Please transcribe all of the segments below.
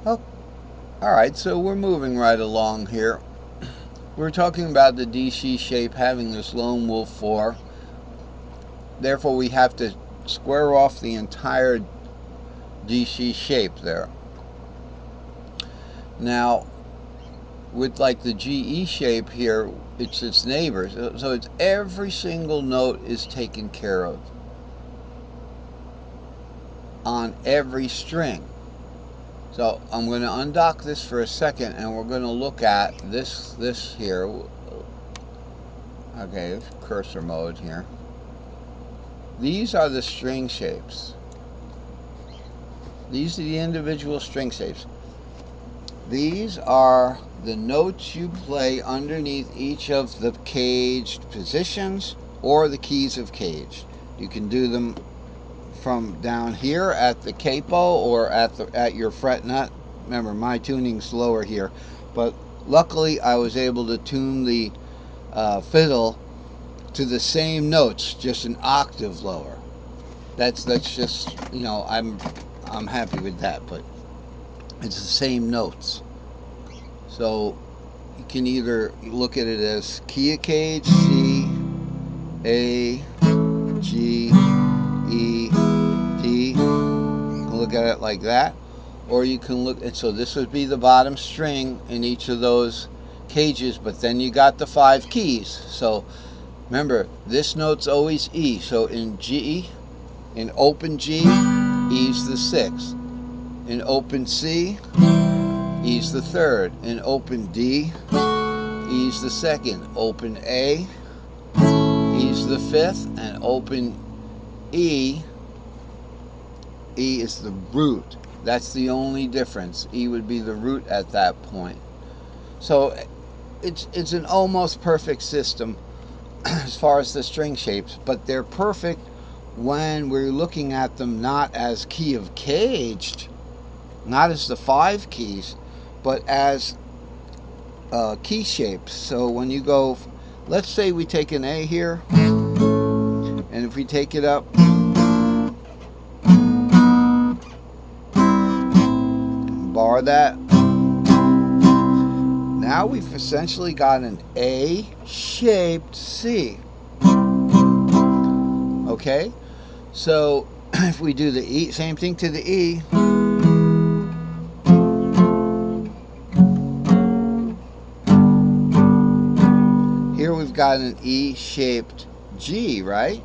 Oh, all right, so we're moving right along here. We're talking about the DC shape having this lone wolf 4. Therefore, we have to square off the entire DC shape there. Now, with like the GE shape here, it's its neighbors. So it's every single note is taken care of on every string. So I'm going to undock this for a second, and we're going to look at this here. Okay, cursor mode here. These are the string shapes. These are the individual string shapes. These are the notes you play underneath each of the caged positions or the keys of cage. You can do them from down here at the capo or at your fret nut. Remember, my tuning's lower here, but luckily I was able to tune the fiddle to the same notes, just an octave lower. That's just, you know, I'm happy with that, but it's the same notes. So you can either look at it as key of cage, C, A, G, E, D. You can look at it like that, or you can look, and so this would be the bottom string in each of those cages, but then you got the 5 keys. So remember, this note's always E. So in G, in open G, E's the 6th. In open C, E's the 3rd. In open D, E's the 2nd. Open A, E's the 5th. And open E, E is the root. That's the only difference. E would be the root at that point. So it's an almost perfect system as far as the string shapes, but they're perfect when we're looking at them not as key of caged, not as the 5 keys, but as key shapes. So when you go, let's say we take an A here, and if we take it up, bar that, now we've essentially got an A-shaped C. Okay, so if we do the E, same thing to the E. Here we've got an E-shaped G, right?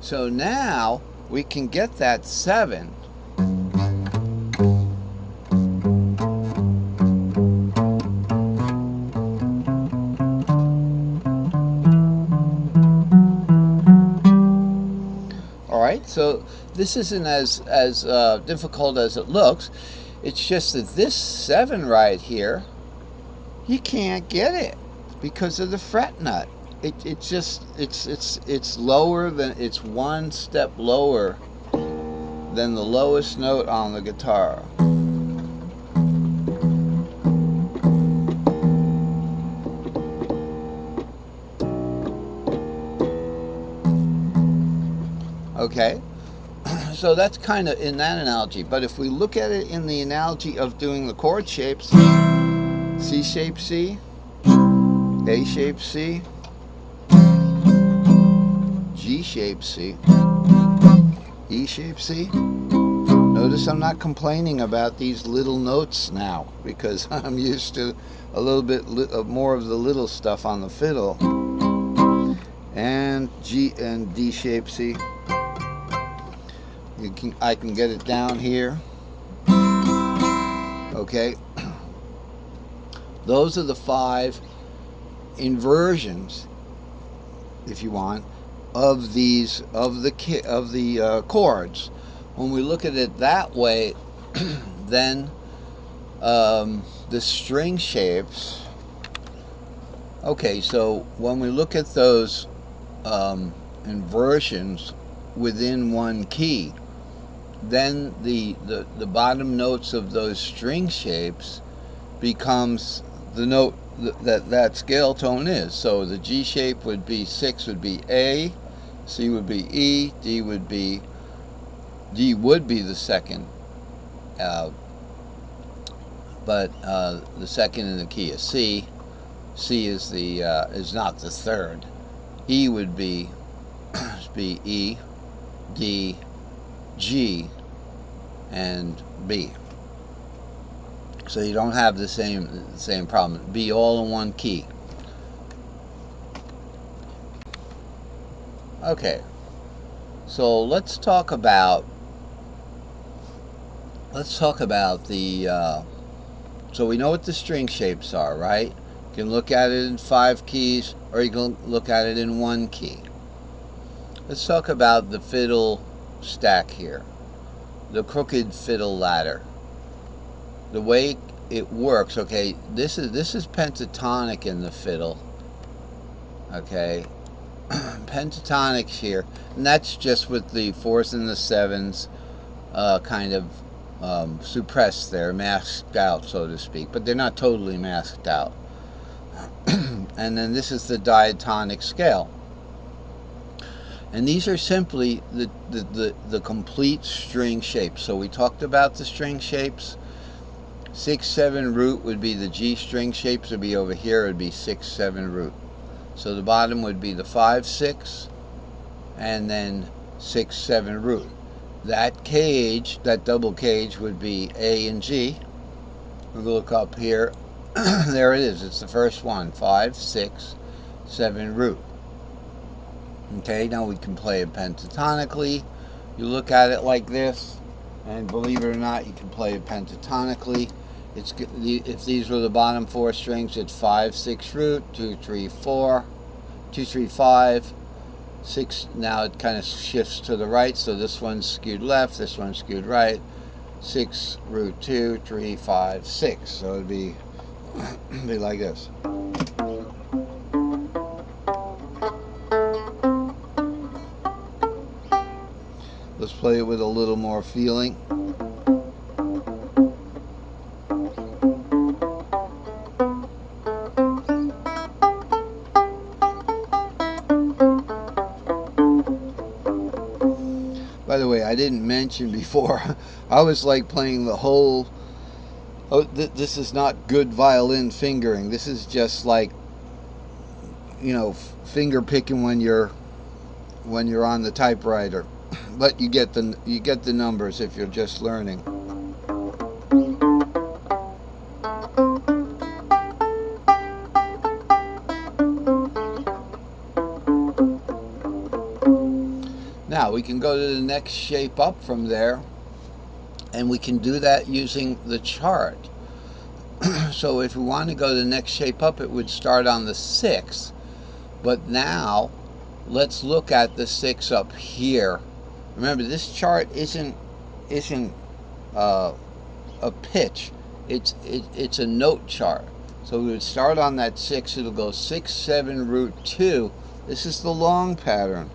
So now we can get that 7. All right, so this isn't as difficult as it looks. It's just that this 7 right here, you can't get it because of the fret nut. It's just it's lower than, it's one step lower than the lowest note on the guitar. Okay, so that's kind of in that analogy. But if we look at it in the analogy of doing the chord shapes, C shape C, A shape C, G shape C, E shape C. Notice I'm not complaining about these little notes now because I'm used to a little bit more of the little stuff on the fiddle. And G and D shape C. I can get it down here. Okay. Those are the 5 inversions, if you want, of these of the chords. When we look at it that way, then the string shapes. Okay, so when we look at those inversions within one key, then the bottom notes of those string shapes becomes the note that scale tone is. So the G shape would be 6 would be A, C would be E, D would be the second but the second in the key is C. C is the is not the third. E would be E, D, G, and B. So you don't have the same problem. B all in one key. Okay. So let's talk about the so we know what the string shapes are, right? You can look at it in 5 keys, or you can look at it in 1 key. Let's talk about the fiddle stack here, the crooked fiddle ladder. The way it works, okay, this is pentatonic in the fiddle, okay. Pentatonics here, and that's just with the 4s and the 7s kind of suppressed there, masked out, so to speak, but they're not totally masked out. And then this is the diatonic scale, and these are simply the complete string shapes. So we talked about the string shapes. 6/7 root would be the G string shapes, would be over here, it would be 6/7 root. So the bottom would be the 5/6, and then 6/7 root. That cage, that double cage, would be A and G. We'll look up here. There it is. It's the first one. 5/6/7 root. Okay, now we can play it pentatonically. You look at it like this, and believe it or not, you can play it pentatonically. If these were the bottom 4 strings, it's 5/6 root, 2, 3, 4, 2, 3, 5, 6. Now it kind of shifts to the right, so this one's skewed left, this one's skewed right. 6 root 2, 3, 5, 6. So it'd be like this. Let's play it with a little more feeling. By the way, I didn't mention before, I was like playing the whole, this is not good violin fingering. This is just like, you know, finger picking when you're on the typewriter. But you get the numbers if you're just learning. Now we can go to the next shape up from there, and we can do that using the chart. So if we want to go to the next shape up, it would start on the 6th. But now let's look at the 6 up here. Remember, this chart isn't a pitch. It's a note chart. So we would start on that 6. It'll go 6/7 root 2. This is the long pattern.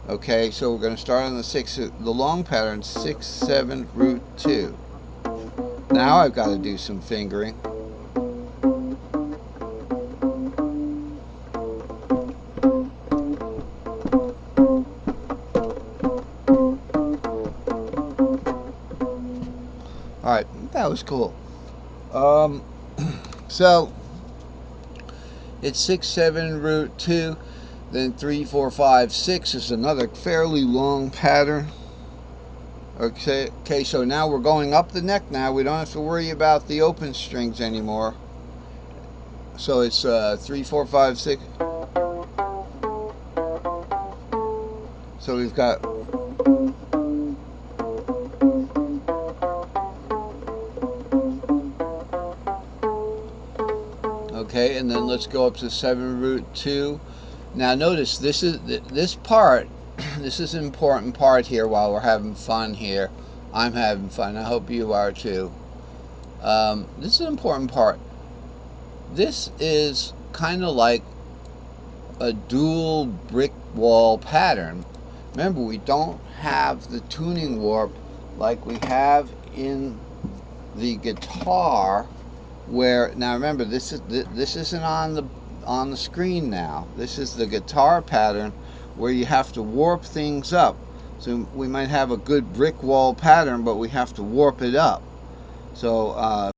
Okay, so we're going to start on the 6, the long pattern, 6/7 root 2. Now I've got to do some fingering. Alright, that was cool. So it's 6/7 root 2. Then 3, 4, 5, 6 is another fairly long pattern. Okay, so now we're going up the neck now. We don't have to worry about the open strings anymore. So it's 3, 4, 5, 6. So we've got okay, and then let's go up to 7 root 2. Now notice this part, this is an important part here while we're having fun here. I'm having fun. I hope you are too. This is an important part. This is kind of like a dual brick wall pattern. Remember, we don't have the tuning warp like we have in the guitar, where now remember this isn't on the screen now. This is the guitar pattern where you have to warp things up. So we might have a good brick wall pattern, but we have to warp it up. So